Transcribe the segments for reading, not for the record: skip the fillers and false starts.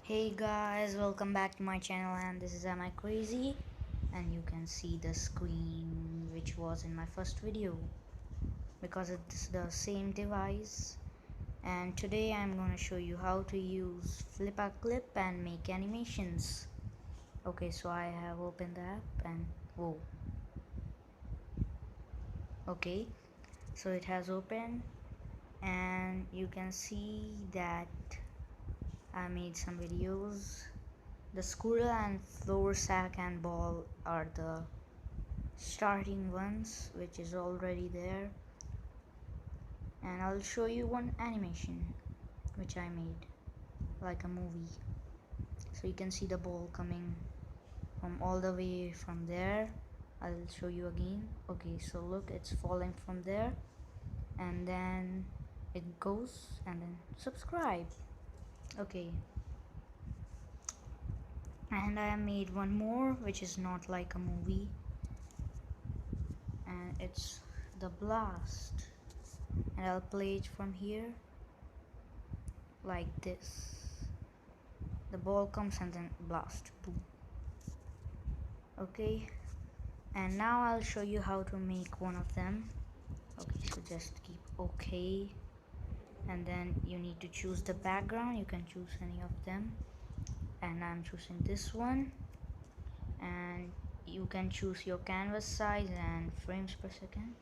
Hey guys, welcome back to my channel, and this is Am I Crazy, and you can see the screen which was in my first video because it's the same device. And today I'm going to show you how to use FlipaClip and make animations. Okay, so I have opened the app and whoa. Okay, so it has opened and you can see that I made some videos. The squirrel and flour sack and ball are the starting ones, which is already there, and I'll show you one animation which I made like a movie. So you can see the ball coming from all the way from there. I'll show you again. Okay, so look, it's falling from there and then it goes, and then subscribe. Okay, and I made one more which is not like a movie, and it's the blast, and I'll play it from here like this. The ball comes and then blast, boom. Okay, and now I'll show you how to make one of them. Okay, so just keep okay, and then you need to choose the background. You can choose any of them, and I'm choosing this one, and you can choose your canvas size and frames per second.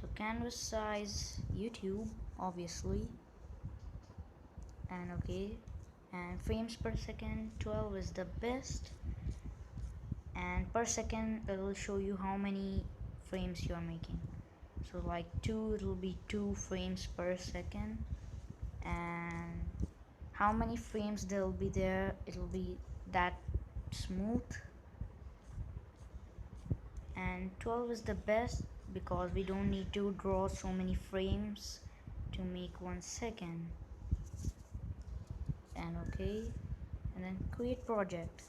So canvas size, YouTube obviously, and okay, and frames per second 12 is the best, and per second it will show you how many frames you are making. So like 2, it will be 2 frames per second, and how many frames there will be there, it will be that smooth. And 12 is the best because we don't need to draw so many frames to make 1 second. And okay, and then create project,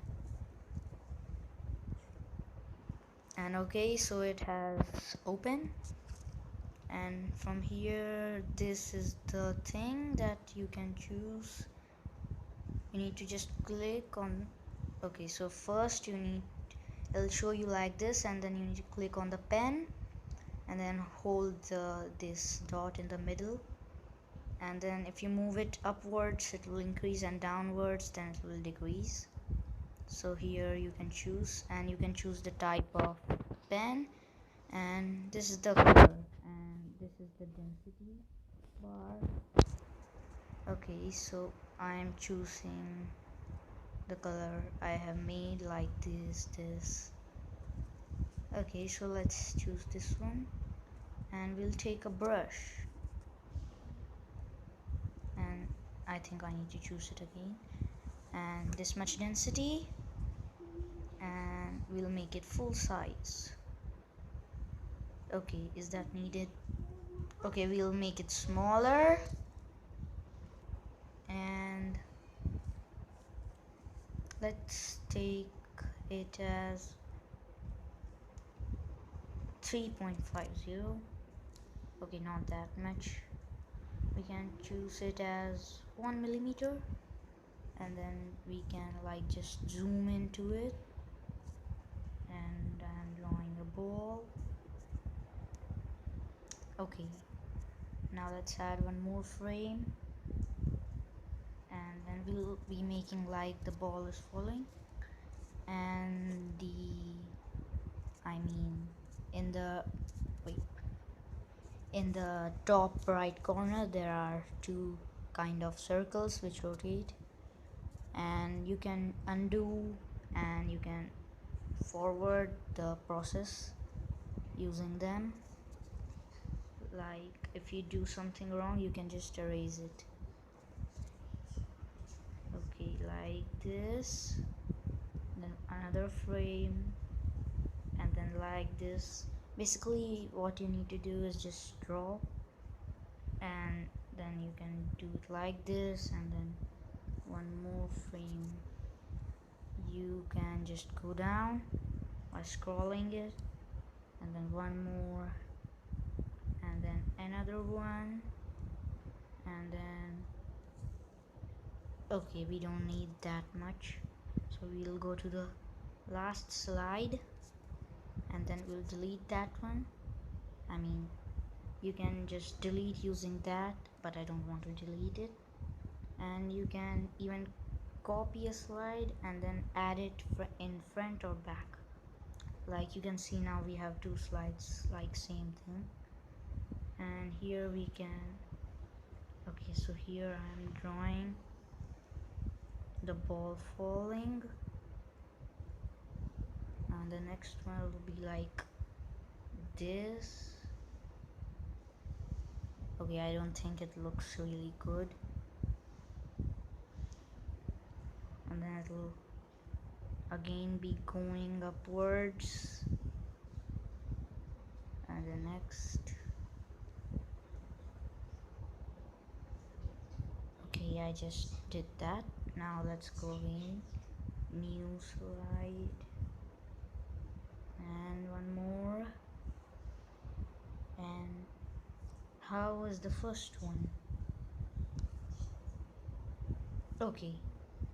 and okay, so it has open, and from here this is the thing that you can choose. You need to just click on, okay, so first you need, it'll show you like this, and then you need to click on the pen and then hold this dot in the middle, and then if you move it upwards it will increase, and downwards then it will decrease. So here you can choose, and you can choose the type of pen, and this is the color, and this is the density bar. Okay, so I'm choosing the color I have made like this. Okay, so let's choose this one, and we'll take a brush, and I think I need to choose it again, and this much density, and we'll make it full size. Okay, is that needed? Okay, we'll make it smaller, and let's take it as 3.50. Okay, not that much. We can choose it as 1 millimeter, and then we can like just zoom into it, and I'm drawing a ball. Okay, now let's add one more frame, and then we'll be making like the ball is falling, and I mean in the wait in the top right corner there are two kind of circles which rotate, and you can undo and you can forward the process using them. Like if you do something wrong you can just erase it. Okay, like this, then another frame, and then like this. Basically what you need to do is just draw, and then you can do it like this, and then one more frame. You can just go down by scrolling it, and then one more, and then another one, and then Okay, we don't need that much, so we'll go to the last slide and then we'll delete that one. I mean, you can just delete using that, but I don't want to delete it. And you can even copy a slide and then add it in front or back. Like you can see now we have two slides, like same thing. And here we can, okay, so here I'm drawing the ball falling, and the next one will be like this. Okay, I don't think it looks really good. And then it will again be going upwards. And the next. Okay, I just did that. Now let's go in. New slide. And one more. And how was the first one? Okay,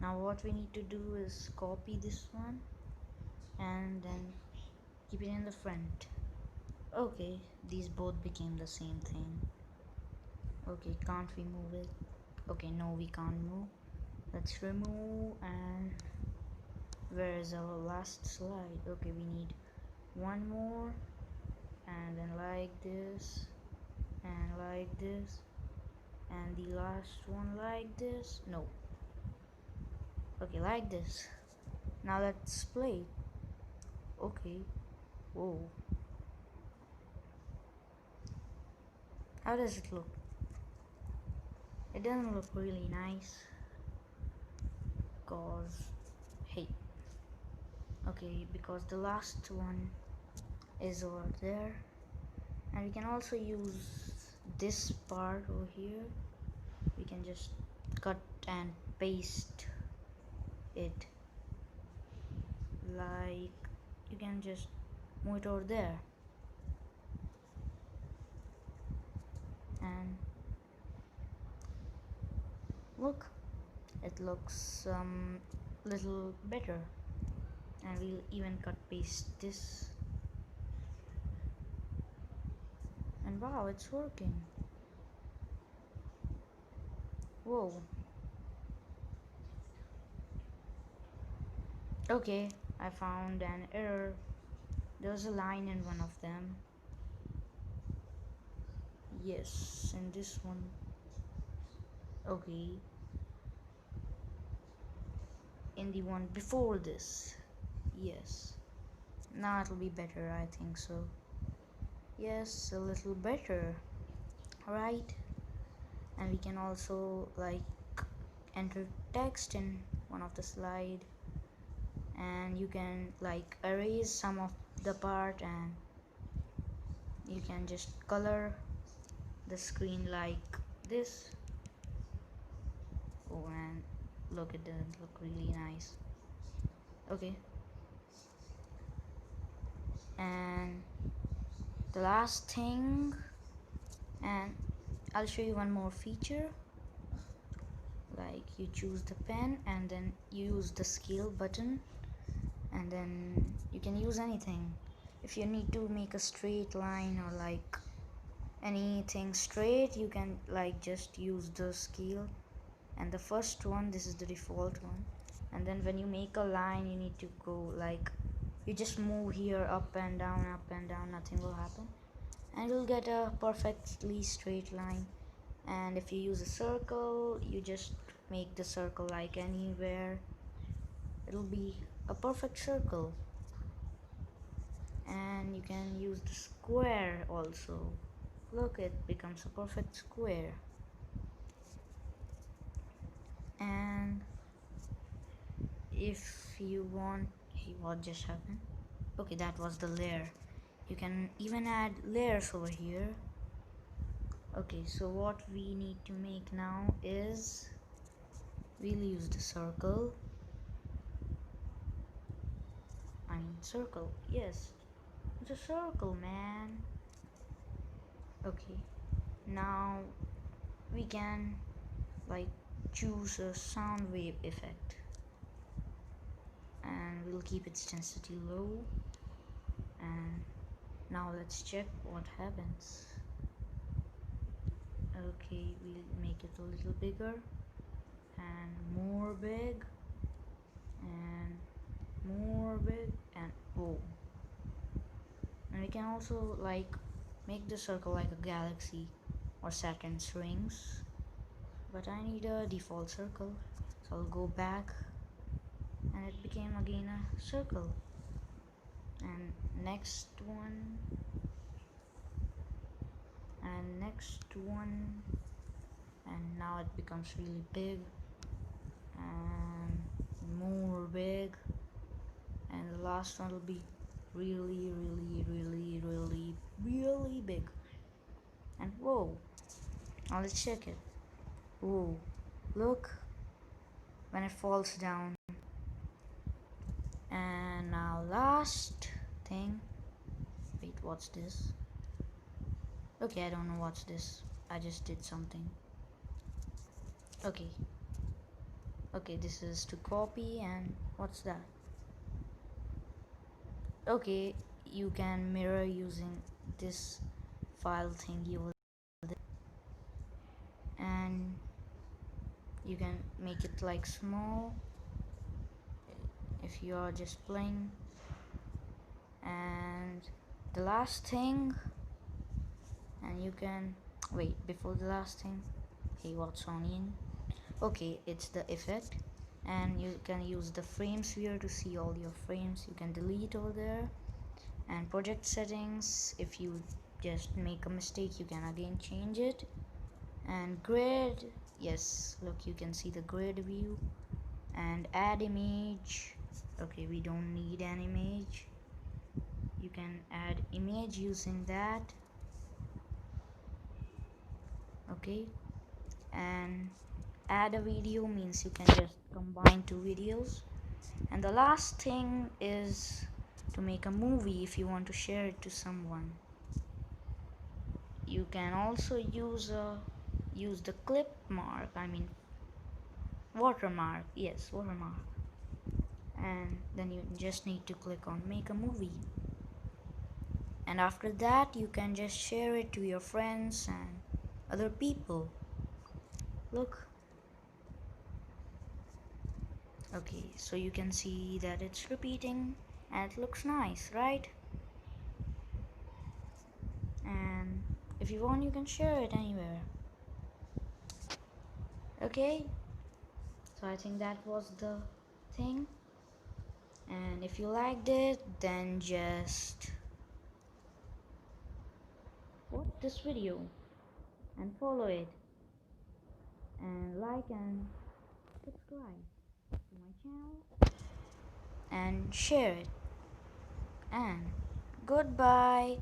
now what we need to do is copy this one and then keep it in the front. Okay, these both became the same thing. Okay, can't we move it? Okay, no, we can't move. Let's remove. And where is our last slide? Okay, we need one more, and then like this, and like this, and the last one like this. No. Okay, like this. Now let's play. Okay. Whoa. How does it look? It doesn't look really nice. Cause, hey. Okay, because the last one is over there. And we can also use this part over here. We can just cut and paste it. Like, you can just move it over there. And look, it looks little better. And we'll even cut paste this. And wow, it's working. Whoa. Okay, I found an error. There's a line in one of them. Yes, and this one. Okay. In the one before this. Yes. Now it'll be better, I think so. Yes, a little better. Right? And we can also like enter text in one of the slide, and you can like erase some of the part, and you can just color the screen like this. Oh, and look, it doesn't look really nice. Okay, and the last thing, and I'll show you one more feature. Like you choose the pen and then you use the scale button, and then you can use anything. If you need to make a straight line or like anything straight, you can like just use the scale. And the first one, this is the default one, and then when you make a line you need to go like, you just move here up and down, nothing will happen, and you'll get a perfectly straight line. And if you use a circle, you just make the circle like anywhere, it'll be a perfect circle. And you can use the square also. Look, it becomes a perfect square. And if you want, hey, what just happened? Okay, that was the layer. You can even add layers over here. Okay, so what we need to make now is we'll use the circle. Circle, yes, it's a circle, man. Okay, now we can like choose a sound wave effect, and we'll keep its intensity low. And now let's check what happens. Okay, we'll make it a little bigger and more big and more big, and whoa. And we can also like make the circle like a galaxy or Saturn's rings, but I need a default circle, so I'll go back, and it became again a circle. And next one, and next one, and now it becomes really big and more big, and the last one will be really big. And whoa, now let's check it. Whoa, look when it falls down. And now last thing, wait, what's this? Okay, I don't know what's this. I just did something. Okay, this is to copy, and what's that? Okay, you can mirror using this file thingy over there, and you can make it like small if you are just playing. And the last thing, and you can wait before the last thing. Hey, what's onion? Okay, it's the effect, and you can use the frame sphere to see all your frames. You can delete over there, and project settings, if you just make a mistake you can again change it. And grid, yes, look, you can see the grid view. And add image, okay, we don't need an image. You can add image using that. Okay, and add a video means you can just combine two videos. And the last thing is to make a movie if you want to share it to someone. You can also use the clip mark, I mean watermark, yes, watermark. And then you just need to click on make a movie, and after that you can just share it to your friends and other people. Look, okay, so you can see that it's repeating and it looks nice, right? And if you want you can share it anywhere. Okay, so I think that was the thing, and if you liked it then just watch this video and follow it and like and subscribe to my channel and share it, and goodbye.